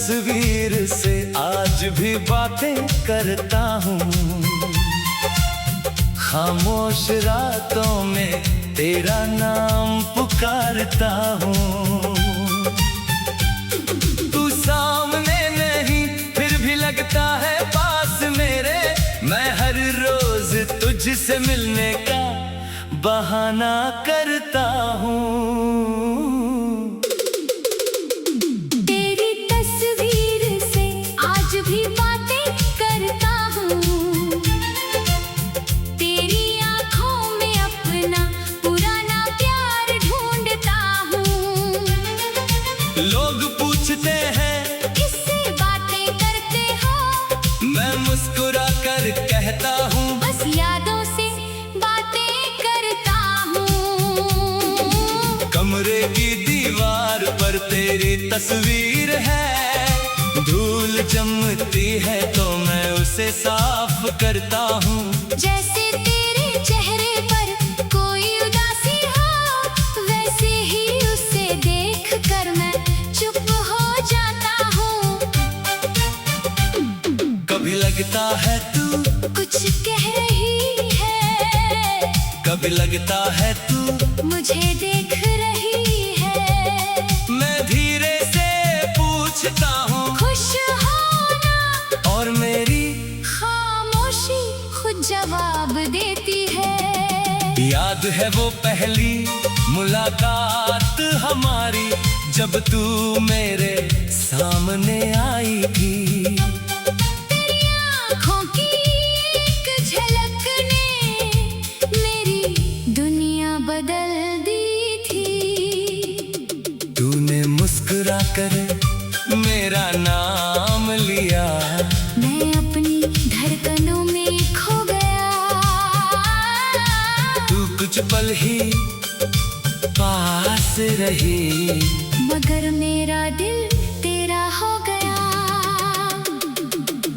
तस्वीर से आज भी बातें करता हूँ। खामोश रातों में तेरा नाम पुकारता हूँ। तू सामने नहीं फिर भी लगता है पास मेरे। मैं हर रोज तुझसे मिलने का बहाना करता हूँ। तेरी तस्वीर से आज भी बातें करता हूँ। तेरी आँखों में अपना पुराना प्यार ढूंढता हूँ। लोग पूछते हैं किससे बातें करते हो, मैं मुस्कुरा कर कहता हूँ बस यादों से बातें करता हूँ। कमरे की दीवार पर तेरी तस्वीर है। धूल जमती है तो मैं उसे साफ करता हूँ। जैसे तेरे चेहरे पर कोई उदासी हो, वैसे ही उसे देख कर मैं चुप हो जाता हूँ। कभी लगता है तू कुछ कह रही है, कभी लगता है तू मुझे देख रही है। मैं धीरे से पूछता हूँ खुश हो ना, और मेरी खामोशी खुद जवाब देती है। याद है वो पहली मुलाकात हमारी, जब तू मेरे सामने आई थी। तेरी आँखों की एक झलक ने मेरी दुनिया बदल दी थी। तूने मुस्कुरा कर मेरा नाम लिया। मैं अपनी धड़कनों में खो गया। तू कुछ पल ही पास रही, मगर मेरा दिल तेरा हो गया।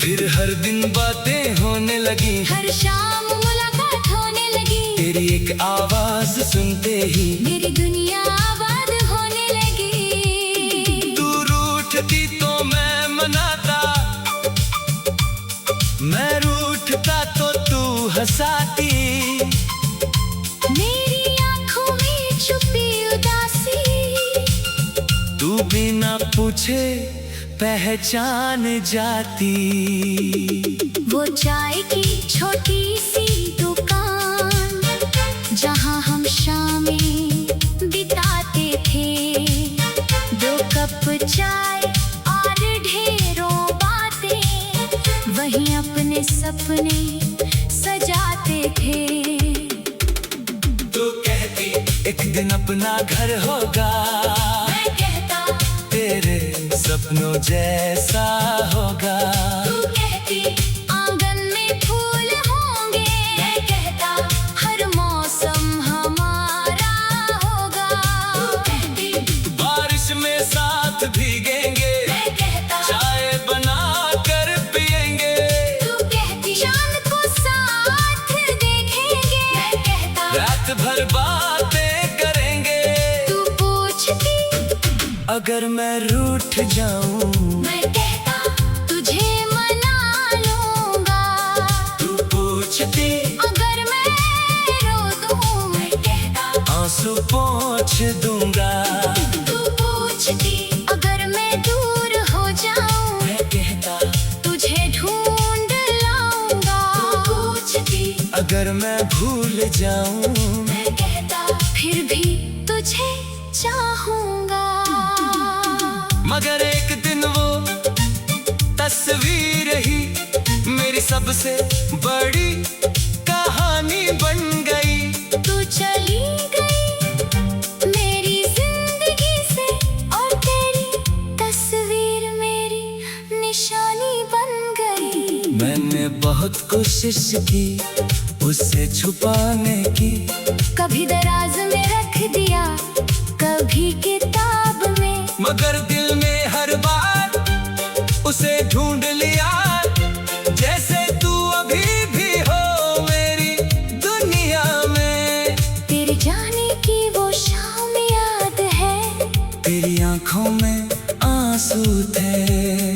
फिर हर दिन बातें होने लगी, हर शाम मुलाकात होने लगी। तेरी एक आवाज सुनते ही मेरी दुनिया आबाद होने लगी। तू रूठती तो मैं मनाता, मैं रूठता तो तू हंसाती। मेरी आँखों में छुपी उदासी तू बिना पूछे पहचान जाती। वो चाय की छोटी सी दुकान, जहाँ हम शामें बिताते थे। 2 कप चाय और ढेरों बातें, वहीं अपने सपने सजाते थे। तू कहती एक दिन अपना घर होगा, मैं कहता तेरे सपनों जैसा होगा। तू कहती आंगन में फूल होंगे, मैं कहता हर मौसम हमारा होगा। तू कहती बारिश में साथ भीगेंगे, मैं कहता चाय बना कर पिएंगे। तू कहती चांद को साथ देखेंगे, मैं कहता रात भर बातें करेंगे। तू पूछती अगर मैं रूठ जाऊं, मैं कहता तुझे मना लूंगा। तू पूछती अगर मैं रो दूं, मैं कहता आंसू पोंछ दूंगा। तू पूछती अगर मैं दूर हो जाऊं, मैं कहता तुझे ढूंढ लाऊंगा। तू पूछती अगर मैं भूल जाऊं, मैं कहता फिर भी तुझे चाहूंगा। मगर एक दिन वो तस्वीर ही मेरी सबसे बड़ी कहानी बन गई। तू चली गई मेरी जिंदगी से, और तेरी तस्वीर मेरी निशानी बन गई। मैंने बहुत कोशिश की उसे छुपाने की, कभी दराज में रख दिया, कभी किताब में, मगर दिल में हर बार उसे ढूंढ लिया। जैसे तू अभी भी हो मेरी दुनिया में। तेरे जाने की वो शाम याद है, तेरी आंखों में आंसू थे।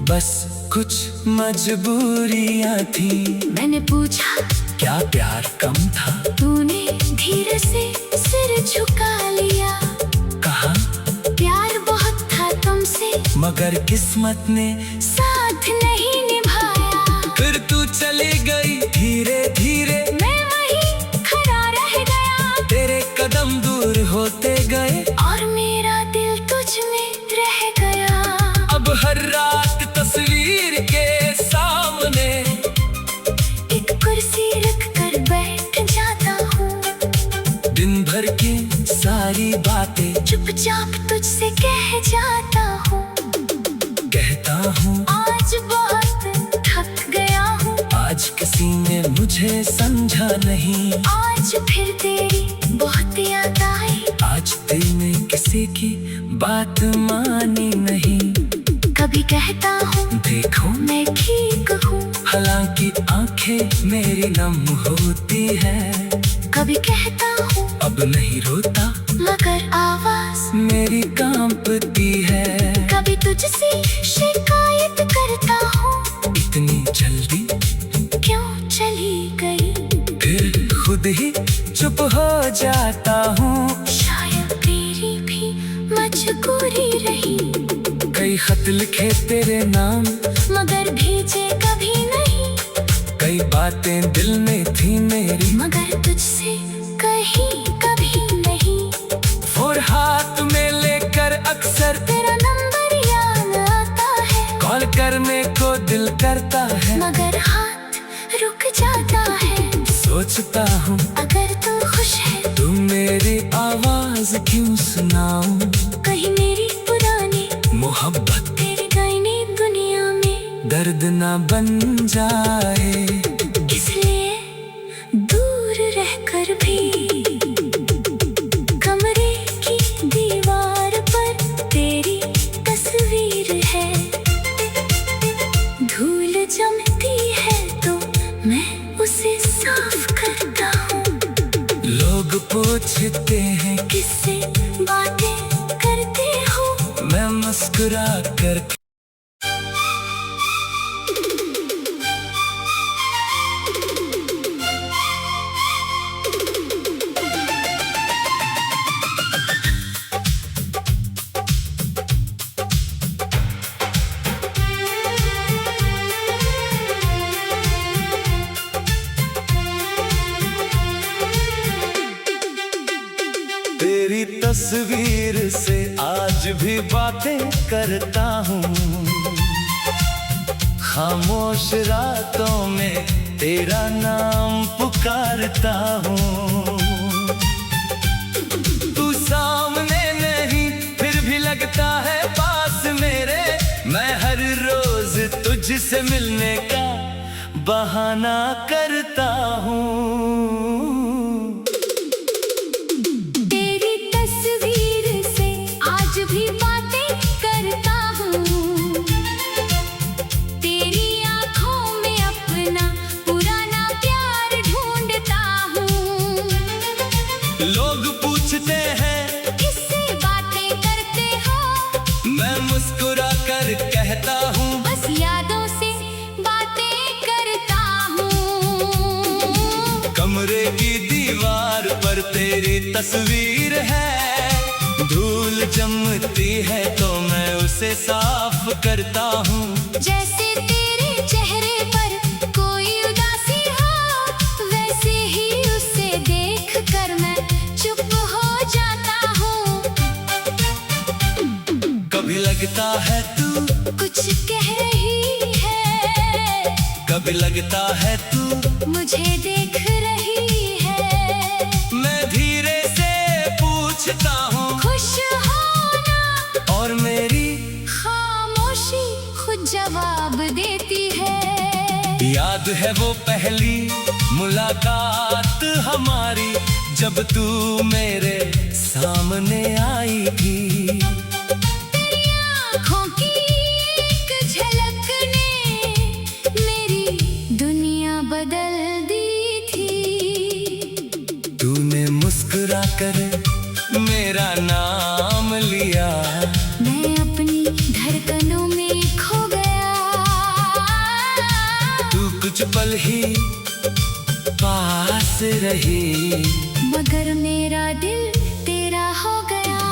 बस कुछ मजबूरियां थी। मैंने पूछा क्या प्यार कम था? तूने धीरे से सिर झुका लिया। कहा प्यार बहुत था तुमसे, मगर किस्मत ने साथ नहीं निभाया। फिर तू चली गई धीरे धीरे, मैं वहीं खड़ा रह गया। तेरे कदम दूर होते गए और मेरा दिल तुझ में रह गया। अब हर रात तस्वीर के सामने एक कुर्सी रख कर बैठ जाता हूँ। दिन भर की सारी बातें चुपचाप तुझसे कह जाता हूँ। कहता हूँ आज बहुत थक गया हूँ। आज किसी ने मुझे समझा नहीं। आज फिर तेरी बहुत याद आई। आज दिल ने किसी की बात मानी नहीं। कभी कहता हूँ देखो मैं ठीक हूँ, हालांकि आंखें मेरी नम होती है। कभी कहता हूँ अब नहीं रोता, मगर आवाज मेरी कांपती है। कभी तुझसे शिकायत करता हूँ, इतनी जल्दी क्यों चली गई। फिर खुद ही चुप हो जाता हूँ। शायद तेरी भी मजबूरी रही, कई खत लिखे तेरे नाम, मगर भेजे कभी नहीं। कई बातें दिल में थी मेरी, मगर तुझसे कहीं कभी नहीं। और हाथ में लेकर अक्सर तेरा नंबर याद आता है, कॉल करने को दिल करता है। मगर हाथ रुक जाता है। सोचता हूँ अगर तू खुश है तुम मेरी आवाज क्यों सुनाऊं। कहीं मेरी पुरानी मोहब्बत तेरी गई नई दुनिया में दर्द ना बन जाए। इसलिए दूर रहकर भी कमरे की दीवार पर तेरी तस्वीर है। धूल जमती है तो मैं उसे साफ करता हूँ। लोग पूछते हैं किससे बातें करते हो, मैं मुस्कुरा कर तेरी तस्वीर से आज भी बातें करता हूँ। खामोश रातों में तेरा नाम पुकारता हूँ। तू सामने नहीं फिर भी लगता है पास मेरे। मैं हर रोज तुझसे मिलने का बहाना करता हूँ। भी बातें करता हूँ। तेरी आँखों में अपना पुराना प्यार ढूंढता हूँ। लोग पूछते हैं किससे बातें करते हो, मैं मुस्कुरा कर कहता हूँ बस यादों से बातें करता हूँ। कमरे की दीवार पर तेरी तस्वीर है। धूल जमती है तो मैं उसे साफ करता हूँ। जैसे तेरे चेहरे पर कोई उदासी हो, वैसे ही उसे देख कर मैं चुप हो जाता हूँ। कभी लगता है तू कुछ कह रही है, कभी लगता है तू मुझे देख रही है। मैं धीरे से पूछता हूँ खुश हो ना, और मेरी खामोशी खुद जवाब देती है। याद है वो पहली मुलाकात हमारी, जब तू मेरे सामने आई थी। तेरी आँखों की एक झलक ने मेरी दुनिया बदल दी थी। तूने मुस्कुरा कर मेरा नाम लिया। मैं अपनी धड़कनों में खो गया। पल ही पास रही, मगर मेरा दिल तेरा हो गया।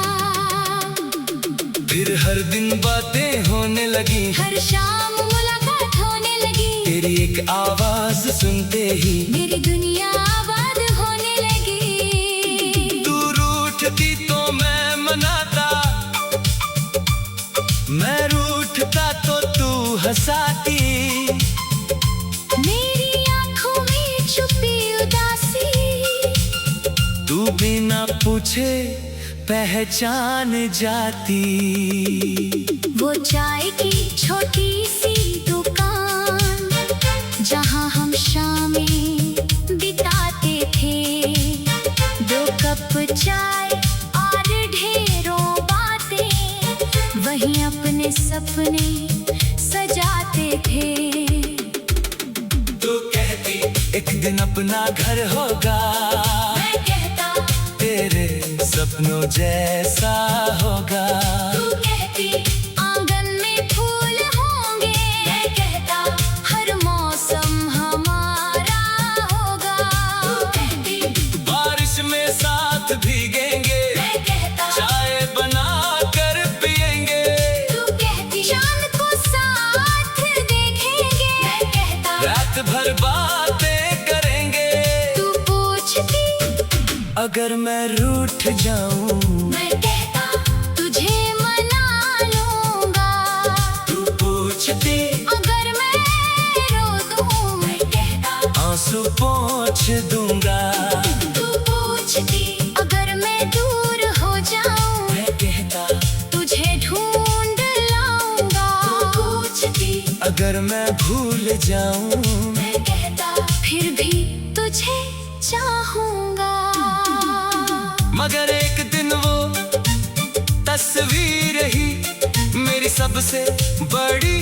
फिर हर दिन बातें होने लगी, हर शाम मुलाकात होने लगी। तेरी एक आवाज सुनते ही मेरी दुनिया आबाद होने लगी। तू रूठती तो मैं मनाता, मैं रूठता तो तू हंसाती। मेरी आंखों में छुपी उदासी, तू बिना पूछे पहचान जाती। वो चाय की छोटी सी दुकान, जहाँ हम शामें बिताते थे। 2 कप चाय और ढेरों बातें, वहीं अपने सपने सजाते थे। तू कहती एक दिन अपना घर होगा, मैं कहता तेरे सपनों जैसा होगा। तू कहती आंगन में फूल होंगे, मैं कहता हर मौसम हमारा होगा। तू कहती बारिश में साथ भीगेंगे, मैं कहता चाय बना कर पिएंगे। तू कहती चांद को साथ देखेंगे, मैं कहता रात भर बातें करेंगे। तू पूछती अगर मैं रूठ जाऊं, मैं कहता तुझे मना लूंगा। तू पूछती अगर मैं रो दूं, मैं कहता आंसू पोंछ दूंगा। तू पूछती अगर मैं दूर हो जाऊं, मैं कहता तुझे ढूंढ लाऊंगा। तू पूछती अगर मैं भूल जाऊं, मैं कहता फिर भी तुझे चाहूंगा। मगर एक दिन वो तस्वीर ही मेरी सबसे बड़ी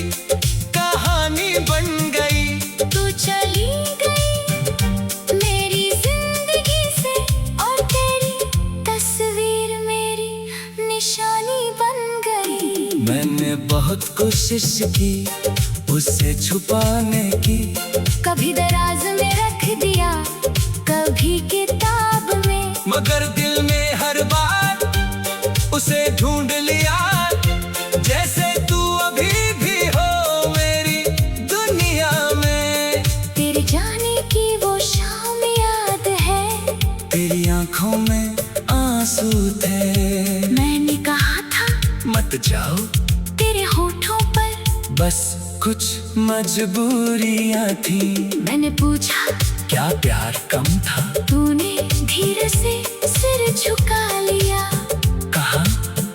कहानी बन गई। तू चली गई मेरी जिंदगी से, और तेरी तस्वीर मेरी निशानी बन गई। मैंने बहुत कोशिश की उसे छुपाने की, कभी दराज में रख दिया, कभी किताब में, मगर दिल में हर बार उसे ढूंढ लिया। जैसे तू अभी भी हो मेरी दुनिया में। तेरे जाने की वो शाम याद है, तेरी आंखों में आंसू थे। मैंने कहा था मत जाओ, तेरे होठों पर बस कुछ मजबूरियां थी। मैंने पूछा क्या प्यार कम था, तूने धीरे से सिर झुका लिया। कहा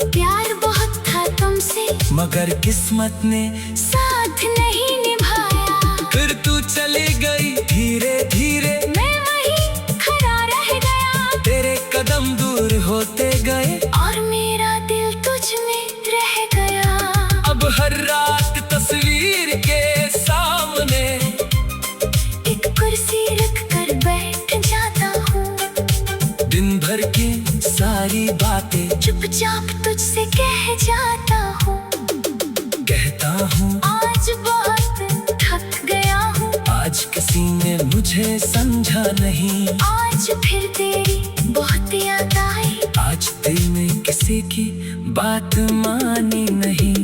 प्यार बहुत था तुमसे, मगर किस्मत ने साथ नहीं निभाया। फिर तू चली गई धीरे धीरे, मैं वहीं खड़ा रह गया। तेरे कदम दूर होते गए, और मेरा दिल तुझ में रह गया। अब हर रात तस्वीर के सामने एक कुर्सी रख कर बैठ जाता हूँ, दिन भर की सारी बातें चुपचाप तुझसे कह जाता हूँ। कहता हूँ आज बहुत थक गया हूँ, आज किसी ने मुझे समझा नहीं। आज फिर तेरी बहुत याद आई, आज दिल में किसी की बात मानी नहीं।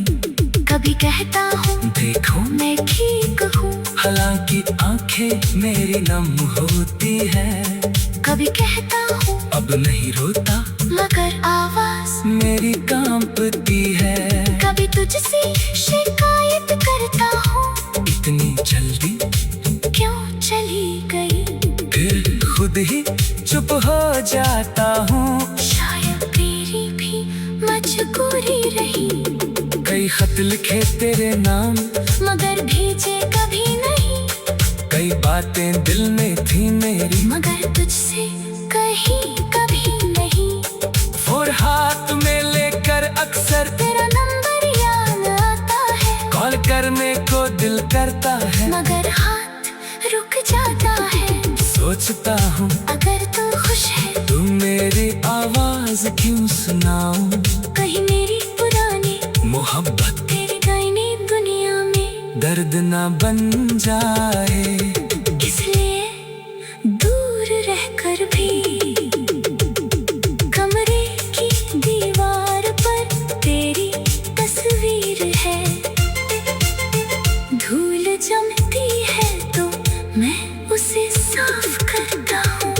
कभी कहता हूँ देखो मैं ठीक हूँ, हालांकि आंखें मेरी नम होती है। कभी कहता हूँ अब नहीं रोता, मगर आवाज मेरी कांपती है। कभी तुझसे शिकायत करता हूँ, इतनी जल्दी क्यों चली गई। फिर खुद ही चुप हो जाता हूँ। शायद तेरी भी मजबूरी रही, कई खत लिखे तेरे नाम, मगर भेजे कभी नहीं। कई बातें दिल में थी मेरी, मगर तुझसे कहीं कभी नहीं। और हाथ में लेकर अक्सर तेरा नंबर याद आता है, कॉल करने को दिल करता है। मगर हाथ रुक जाता है। सोचता हूँ अगर तू खुश है, तू मेरी आवाज क्यों सुनाऊं। कहीं मेरी पुरानी मोहब्बत तेरी गायनी दुनिया में दर्द ना बन जाए। फिर भी कमरे की दीवार पर तेरी तस्वीर है। धूल जमती है तो मैं उसे साफ करता हूँ।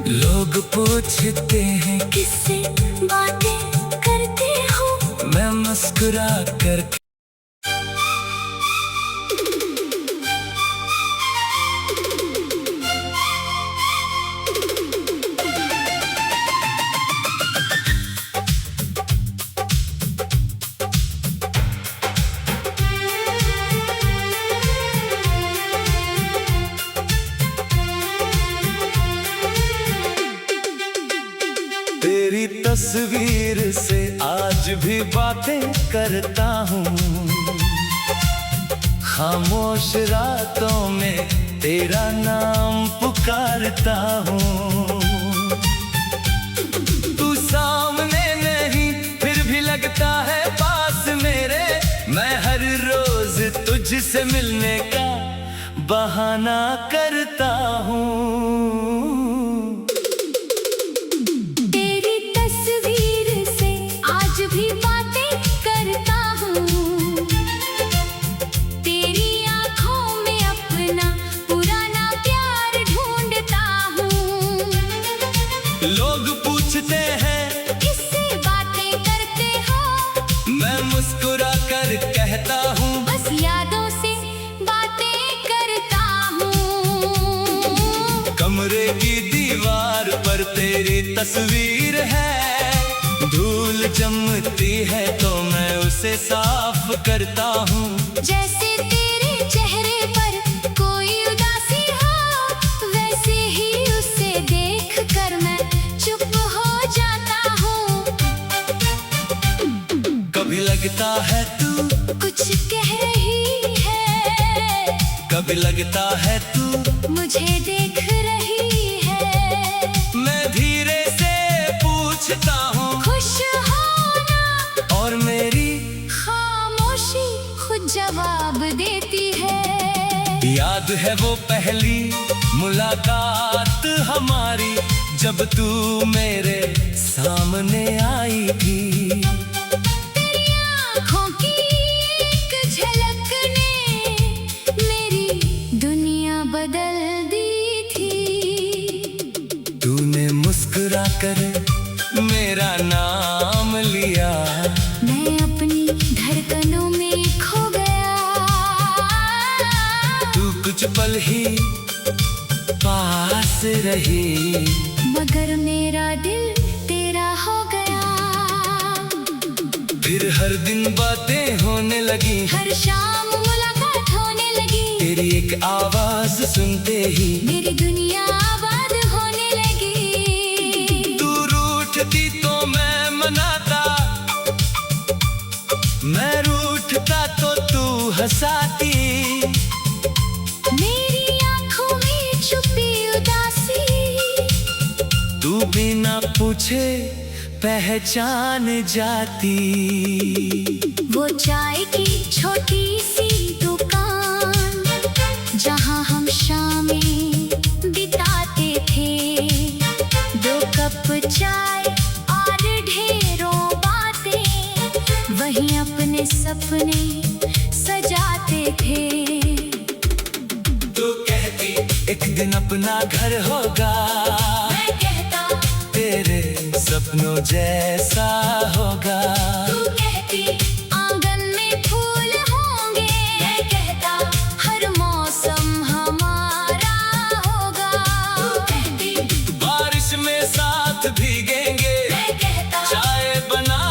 लोग पूछते हैं किससे बातें करते हो, मैं मुस्कुरा कर। तेरी तस्वीर से आज भी बातें करता हूँ। खामोश रातों में तेरा नाम पुकारता हूँ। तू सामने नहीं फिर भी लगता है पास मेरे। मैं हर रोज तुझसे मिलने का बहाना करता हूँ। भी बातें करता हूँ। तेरी आँखों में अपना पुराना प्यार ढूंढता हूँ। लोग पूछते हैं किससे बातें करते हो, मैं मुस्कुरा कर कहता हूँ बस यादों से बातें करता हूँ। कमरे की दीवार पर तेरी तस्वीर है। धूल जमती है तो मैं उसे साफ करता हूँ। जैसे तेरे चेहरे पर कोई उदासी हो, वैसे ही उसे देख कर मैं चुप हो जाता हूँ। कभी लगता है तू कुछ कह रही है, कभी लगता है तू मुझे देख रही है। मैं धीरे से पूछता हूँ खुश हो ना, और मेरी खामोशी खुद जवाब देती है। याद है वो पहली मुलाकात हमारी, जब तू मेरे सामने आई थी। तेरी आँखों की एक झलक ने मेरी दुनिया बदल दी थी। तूने मुस्कुरा कर मेरा नाम लिया। मैं अपनी धड़कनों में खो गया। तू कुछ पल ही पास रही, मगर मेरा दिल तेरा हो गया। फिर हर दिन बातें होने लगी, हर शाम मुलाकात होने लगी। तेरी एक आवाज सुनते ही मेरी दुनिया आबाद होने लगी। तू रूठती तो मैं मनाता, मैं रूठता तो तू हंसाती। मेरी आँखों में छुपी उदासी तू बिना पूछे पहचान जाती। वो चाय की छोटी सी दुकान, जहाँ हम शामें बिताते थे। 2 कप चाय और ढेरों बातें, वहीं अपने सपने सजाते थे। तू कहती एक दिन अपना घर होगा, मैं कहता तेरे सपनों जैसा होगा। तू कहती आंगन में फूल होंगे, मैं कहता हर मौसम हमारा होगा। तू कहती बारिश में साथ भीगेंगे, मैं कहता चाय बना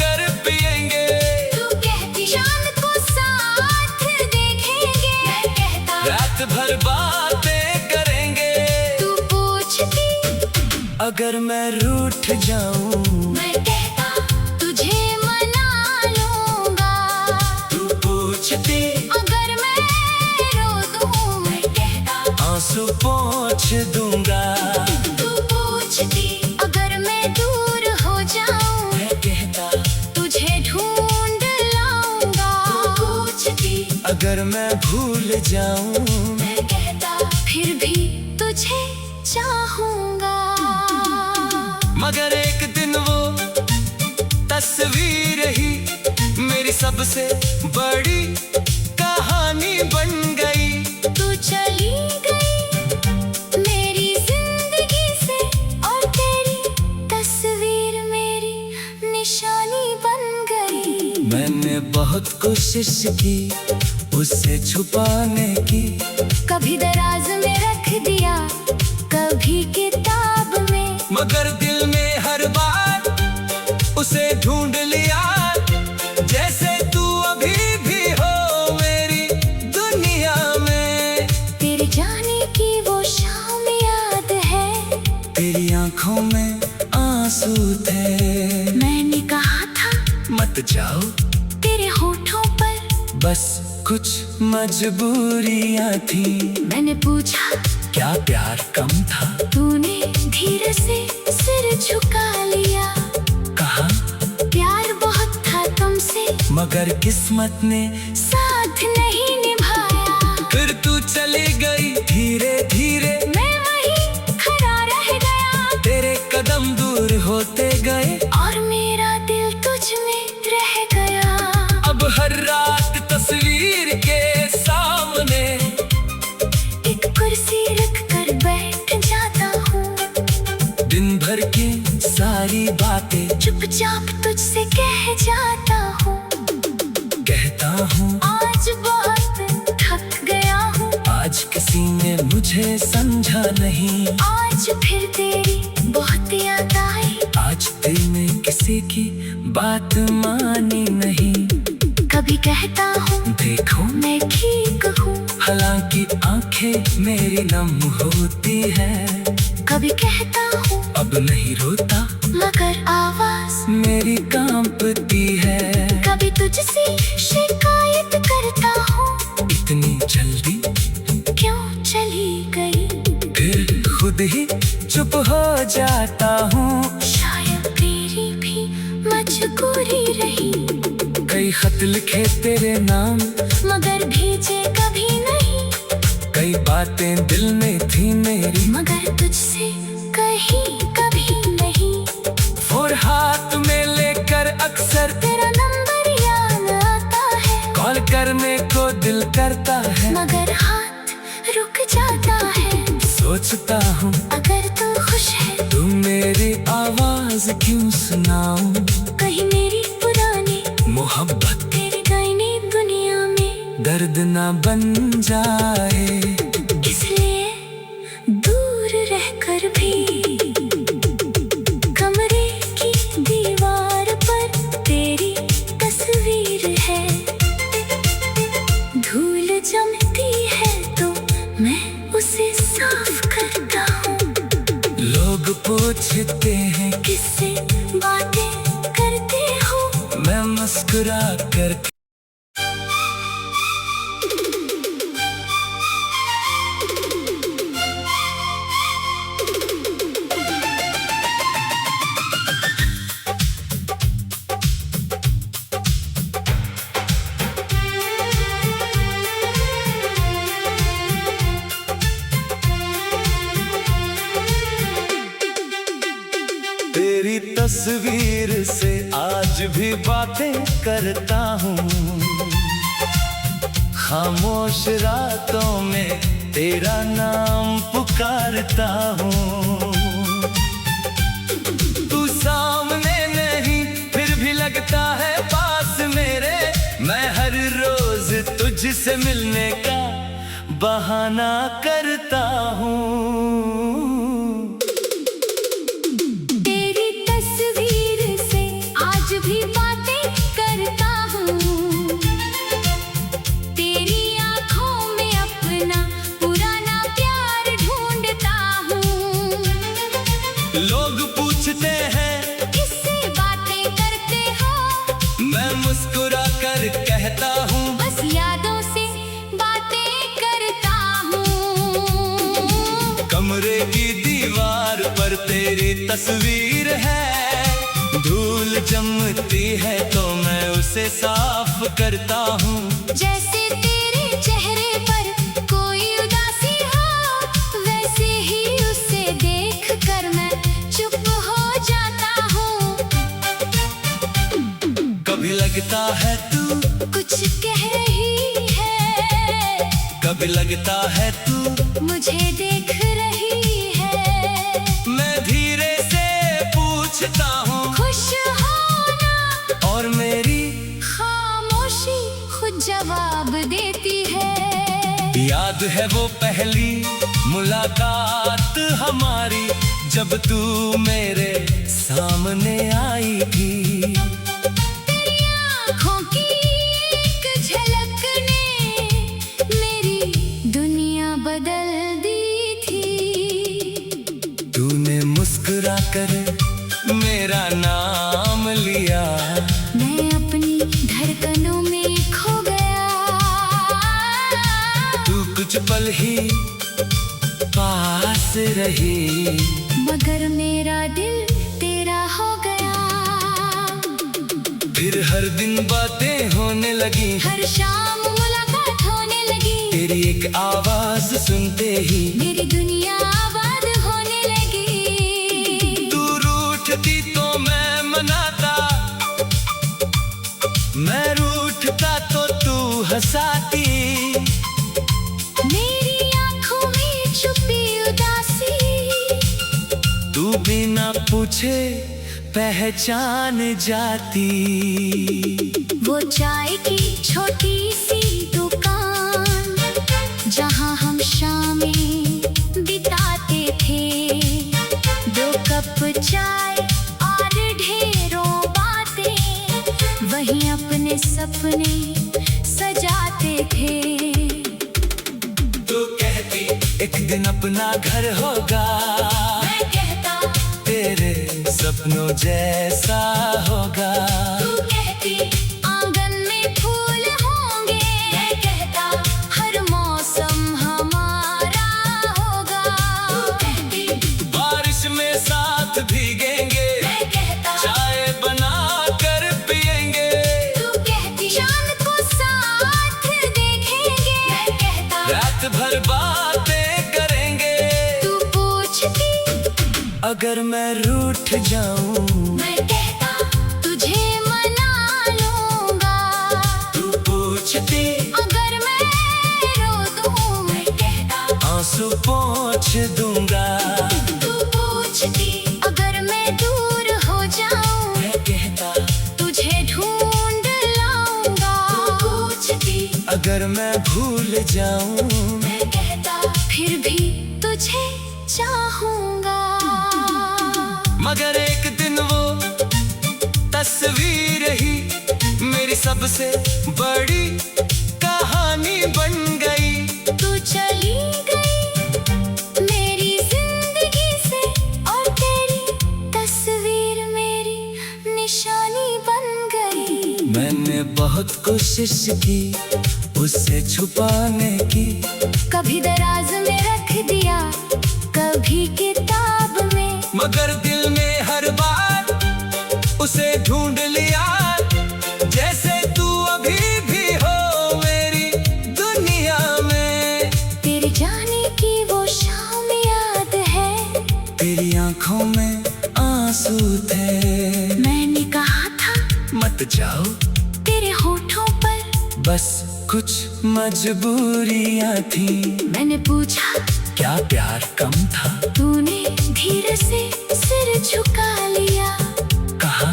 कर पिएंगे। तू कहती चांद को साथ देखेंगे, मैं कहता रात भर बातें करेंगे। तू पूछती अगर मैं रूठ जाऊं, मैं कहता तुझे मना लूंगा। तू पूछती अगर मैं रो दूं, मैं कहता आंसू पोंछ दूंगा। तू पूछती अगर मैं दूर हो जाऊं, मैं कहता तुझे ढूंढ लाऊंगा। तू पूछती अगर मैं भूल जाऊं, मैं कहता फिर भी तुझे चाहूंगा। मगर एक दिन वो तस्वीर ही मेरी सबसे बड़ी कहानी बन गई। तू चली गई मेरी जिंदगी से और तेरी तस्वीर मेरी निशानी बन गई। मैंने बहुत कोशिश की उसे छुपाने की, कभी दराज में रख दिया, कभी किताब में, मगर दिल में हर बार उसे ढूंढ लिया। जैसे तू अभी भी हो मेरी दुनिया में। तेरे जाने की वो शाम याद है, तेरी आंखों में आंसू थे। मैंने कहा था मत जाओ, तेरे होठों पर बस कुछ मजबूरियां थी। मैंने पूछा क्या प्यार कम था, तूने धीरे से सिर झुका लिया। कहा प्यार बहुत था तुमसे, मगर किस्मत ने साथ नहीं निभाया। फिर तू चली गई धीरे धीरे, मैं वहीं खड़ा रह गया। तेरे कदम दूर होते गए और मेरा दिल तुझ में रह गया। अब हर रात तस्वीर के सामने एक कुर्सी रख कर बैठ जाता हूँ, दिन भर की सारी बातें चुपचाप तुझसे कह जाता हूँ। कहता हूँ आज बहुत थक गया हूँ, आज किसी ने मुझे समझा नहीं। आज फिर तेरी बहुत याद आई, आज दिल ने किसी की बात मानी नहीं। कभी कहता हूँ देखो मैं ठीक हूँ, हालांकि आंखें मेरी नम होती है। कभी कहता हूँ अब नहीं रोता, मगर आवाज मेरी कांपती है। कभी तुझसे शिकायत करता हूँ, इतनी जल्दी क्यों चली गई। फिर खुद ही चुप हो जाता हूँ। शायद तेरी भी मजबूरी रही, कई खत लिखे तेरे नाम, मगर भेजे कभी नहीं। कई बातें दिल में थी मेरी, मगर तुझसे कहीं कभी नहीं। और हाथ में लेकर अक्सर तेरा नंबर याद आता है, कॉल करने को दिल करता है। मगर हाथ रुक जाता है। सोचता हूँ अगर तू खुश है, तू मेरी आवाज क्यों सुनाऊं। कहीं मेरी पुरानी मोहब्बत तेरे गई नई दुनिया में दर्द ना बन जाए, इसलिए दूर रहकर भी कमरे की दीवार पर तेरी तस्वीर है। धूल जमती है तो मैं उसे साफ करता हूँ। लोग पूछते हैं किससे बातें करते हो, मैं मुस्कुरा कर तेरी तस्वीर से आज भी बातें करता हूँ। खामोश रातों में तेरा नाम पुकारता हूँ। तू सामने नहीं फिर भी लगता है पास मेरे। मैं हर रोज तुझसे मिलने का बहाना करता हूँ। तेरी तस्वीर से आज भी बातें करता हूँ। तेरी आँखों में अपना पुराना प्यार ढूंढता हूँ। लोग पूछते हैं किससे बातें करते हो, मैं मुस्कुरा कर कहता हूँ बस यादों से बातें करता हूँ। कमरे की दीवार पर तेरी तस्वीर है। धूल जमती है तो मैं उसे साफ करता हूँ। जैसे तेरे चेहरे पर कोई उदासी हो, वैसे ही उसे कभी लगता है तू मुझे देख रही है। मैं धीरे से पूछता हूँ खुश हो ना, और मेरी खामोशी खुद जवाब देती है। याद है वो पहली मुलाकात हमारी, जब तू मेरे सामने आई थी। तेरी आँखों की एक झलक ने मेरी दुनिया बदल दी थी। तूने मुस्कुरा कर मेरा नाम लिया, मैं अपनी धड़कनों में खो गया। तू कुछ पल ही पास रही, मगर मेरा दिल तेरा हो गया। फिर हर दिन बातें होने लगी, हर शाम मुलाकात होने लगी। तेरी एक आवाज सुनते ही मेरी दुनिया आबाद होने लगी। तू रूठती तो मैं मनाता, मैं रूठता तो तू हंसाती। मेरी आँखों में छुपी उदासी तू बिना पूछे पहचान जाती। वो चाय की छोटी सी दुकान, जहाँ हम शामें बिताते थे। 2 कप चाय और ढेरों बातें, वहीं अपने सपने सजाते थे। तू कहती एक दिन अपना घर होगा, मैं कहता तेरे सपनों जैसा होगा। तू कहती आंगन में फूल होंगे, मैं कहता हर मौसम हमारा होगा। तू कहती बारिश में साथ भीगेंगे, मैं कहता चाय बना कर पिएंगे। तू कहती चांद को साथ देखेंगे, मैं कहता रात भर बातें करेंगे। तू पूछती अगर मैं रूठ जाऊं, मैं कहता तुझे मना लूंगा। तू पूछती अगर मैं रो दूं, मैं कहता आंसू पोंछ दूंगा। तू पूछती अगर मैं दूर हो जाऊं, मैं कहता तुझे ढूंढ लाऊंगा। तू पूछती अगर मैं भूल जाऊं, मैं कहता फिर भी तुझे चाहूंगा। मगर एक दिन वो तस्वीर ही मेरी सबसे बड़ी कहानी बन गई। तू चली गई मेरी जिंदगी से, और तेरी तस्वीर मेरी निशानी बन गई। मैंने बहुत कोशिश की उसे छुपाने की, कभी दराज में रख दिया, कभी किताब में, मगर दिल में हर बार उसे ढूंढ लिया। जैसे तू अभी भी हो मेरी दुनिया में। तेरे जाने की वो शाम याद है, तेरी आंखों में आंसू थे। मैंने कहा था मत जाओ, तेरे होठों पर बस कुछ मजबूरियां थी। मैंने पूछा क्या प्यार कम था? तूने धीरे से सिर झुका लिया। कहा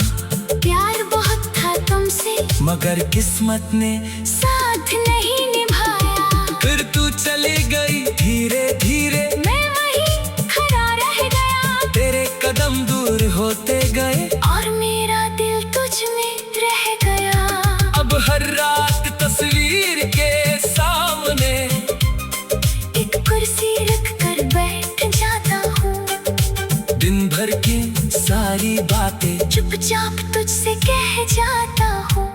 प्यार बहुत था तुमसे, मगर किस्मत ने साथ नहीं निभाया। फिर तू चली गई धीरे धीरे, मैं वहीं खड़ा रह गया। तेरे कदम दूर होते गए, और मेरा दिल तुझ में रह गया। अब हर रात तस्वीर के सामने एक कुर्सी रख कर बैठ जाता हूँ। दिन भर की सारी बातें चुपचाप तुझसे कह जाता हूँ।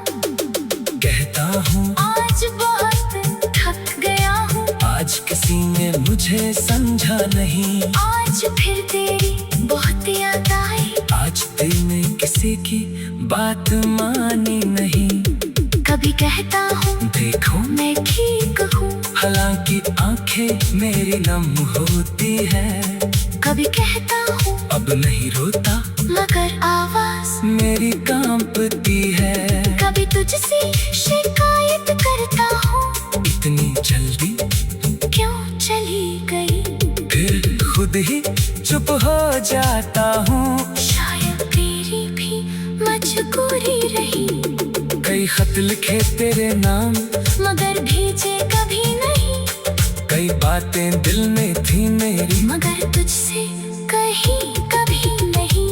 कहता हूँ आज बहुत थक गया हूँ, आज किसी ने मुझे समझा नहीं। आज फिर तेरी बहुत याद आई। आज दिल ने किसी की बात मानी नहीं। कभी कहता हूँ देखो मैं ठीक हूँ, हालांकि आंखें मेरी नम होती है। कभी कहता हूँ अब नहीं रोता, मगर आवाज मेरी कांपती है। कभी तुझसे शिकायत करता हूँ, इतनी जल्दी खुद ही चुप हो जाता हूँ। शायद तेरी भी मजबूरी रही, कई खत लिखे तेरे नाम मगर भेजे कभी नहीं। कई बातें दिल में थी मेरी मगर तुझसे कहीं कभी नहीं।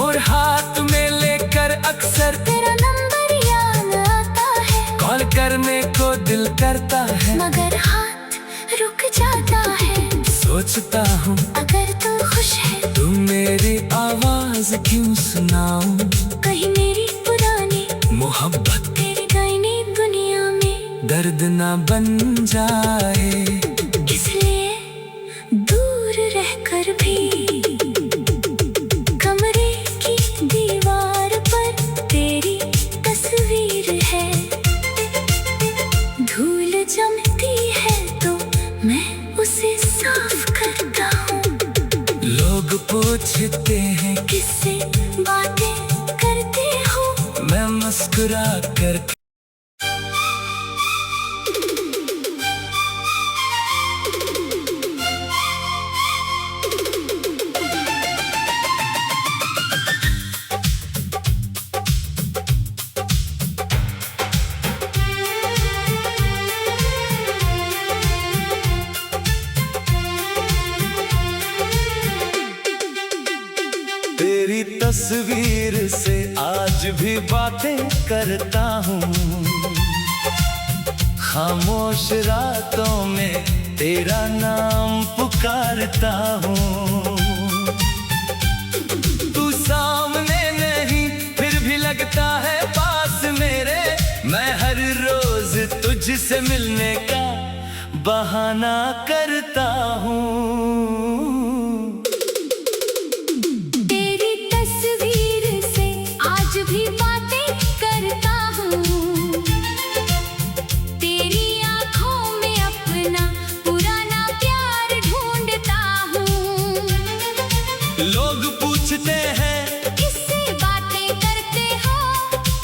और हाथ में लेकर अक्सर तेरा नंबर याद आता है, कॉल करने को दिल करता है। मगर हाथ रुक जाता है। सोचता हूँ अगर तू खुश है तू मेरी आवाज क्यों सुनाऊं। कहीं मेरी पुरानी मोहब्बत तेरी गई नई दुनिया में दर्द ना बन जाए, इसलिए दूर रहकर भी कमरे की दीवार पर तेरी तस्वीर है। धूल जमती है तो मैं उसे साफ करता हूँ। लोग पूछते हैं किससे बातें करते हो, मैं मुस्कुरा कर तेरी तस्वीर से आज भी बातें करता हूँ। खामोश रातों में तेरा नाम पुकारता हूँ। तू सामने नहीं फिर भी लगता है पास मेरे, मैं हर रोज तुझसे मिलने का बहाना करता हूँ। लोग पूछते हैं किससे बातें करते हो,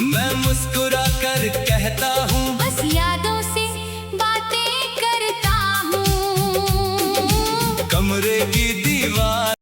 मैं मुस्कुरा कर कहता हूँ